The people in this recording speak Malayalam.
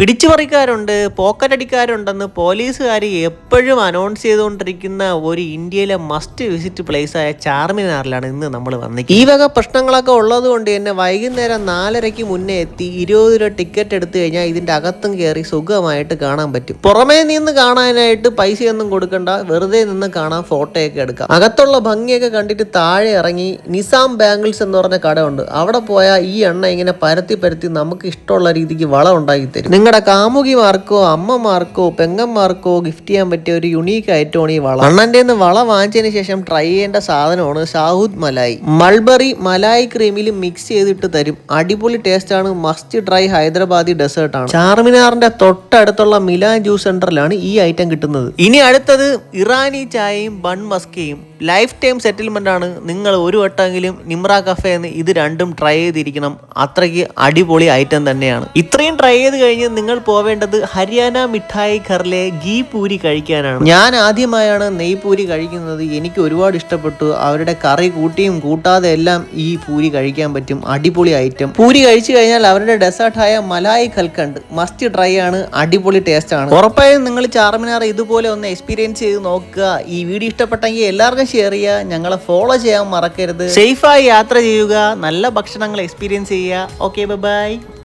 പിടിച്ചുപറിക്കാരുണ്ട്, പോക്കറ്റടിക്കാരുണ്ടെന്ന് പോലീസുകാർ എപ്പോഴും അനൗൺസ് ചെയ്തുകൊണ്ടിരിക്കുന്ന ഒരു ഇന്ത്യയിലെ മസ്റ്റ് വിസിറ്റ് പ്ലേസ് ആയ ചാർമിനാറിലാണ് ഇന്ന് നമ്മൾ വന്നത്. ഈ വക പ്രശ്നങ്ങളൊക്കെ ഉള്ളത് കൊണ്ട് തന്നെ വൈകുന്നേരം 4:30 മുന്നേ എത്തി 20 രൂപ ടിക്കറ്റ് എടുത്തു കഴിഞ്ഞാൽ ഇതിന്റെ അകത്തും കയറി സുഖമായിട്ട് കാണാൻ പറ്റും. പുറമേ നിന്ന് കാണാനായിട്ട് പൈസയൊന്നും കൊടുക്കണ്ട, വെറുതെ നിന്ന് കാണാൻ ഫോട്ടോയൊക്കെ എടുക്കാം. അകത്തുള്ള ഭംഗിയൊക്കെ കണ്ടിട്ട് താഴെ ഇറങ്ങി നിസാം ബാംഗിൾസ് എന്ന് പറഞ്ഞ കടയുണ്ട്. അവിടെ പോയാൽ ഈ എണ്ണ ഇങ്ങനെ പരത്തി നമുക്ക് ഇഷ്ടമുള്ള രീതിക്ക് വളം ഉണ്ടാക്കി തരും. നിങ്ങളുടെ കാമുകിമാർക്കോ അമ്മമാർക്കോ പെങ്ങന്മാർക്കോ ഗിഫ്റ്റ് ചെയ്യാൻ പറ്റിയ ഒരു യുണീക്ക് ഐറ്റമാണ് ഈ വള. അണ്ണന്റെ വള വാങ്ങിച്ചതിന് ശേഷം ട്രൈ ചെയ്യേണ്ട സാധനമാണ് ഷാഹൂദ് മലായി. മൾബറി മലായി ക്രീമിൽ മിക്സ് ചെയ്തിട്ട് തരും. അടിപൊളി ടേസ്റ്റ് ആണ്. മസ്റ്റ് ട്രൈ ഹൈദരാബാദി ഡെസേർട്ട് ആണ്. ചാർമിനാറിന്റെ തൊട്ടടുത്തുള്ള മിലാൻ ജ്യൂസ് സെന്ററിലാണ് ഈ ഐറ്റം കിട്ടുന്നത്. ഇനി അടുത്തത് ഇറാനി ചായയും ബൺ മസ്കയും. ലൈഫ് ടൈം സെറ്റിൽമെന്റ് ആണ്. നിങ്ങൾ ഒരു വട്ടമെങ്കിലും നിമ്ര കഫേ എന്ന് ഇത് രണ്ടും ട്രൈ ചെയ്തിരിക്കണം. അത്രയ്ക്ക് അടിപൊളി ഐറ്റം തന്നെയാണ്. ഇത്രയും ട്രൈ ചെയ്ത് കഴിഞ്ഞ് നിങ്ങൾ പോവേണ്ടത് ഹരിയാന മിഠായി ഘറിലെ ഗീ പൂരി കഴിക്കാനാണ്. ഞാൻ ആദ്യമായാണ് നെയ് പൂരി കഴിക്കുന്നത്. എനിക്ക് ഒരുപാട് ഇഷ്ടപ്പെട്ടു. അവരുടെ കറി കൂട്ടിയും കൂട്ടാതെ എല്ലാം ഈ പൂരി കഴിക്കാൻ പറ്റും. അടിപൊളി ഐറ്റം. പൂരി കഴിച്ചു കഴിഞ്ഞാൽ അവരുടെ ഡെസേർട്ടായ മലായി കൽക്കണ്ട് മസ്റ്റ് ട്രൈ ആണ്. അടിപൊളി ടേസ്റ്റ് ആണ്. ഉറപ്പായും നിങ്ങൾ ചാർമിനാർ ഇതുപോലെ ഒന്ന് എക്സ്പീരിയൻസ് ചെയ്ത് നോക്കുക. ഈ വീഡിയോ ഇഷ്ടപ്പെട്ടെങ്കിൽ എല്ലാവർക്കും ഷെയർ ചെയ്യുക. ഞങ്ങളെ ഫോളോ ചെയ്യാൻ മറക്കരുത്. സേഫായി യാത്ര ചെയ്യുക. നല്ല ഭക്ഷണങ്ങൾ എക്സ്പീരിയൻസ് ചെയ്യുക. Okay, by.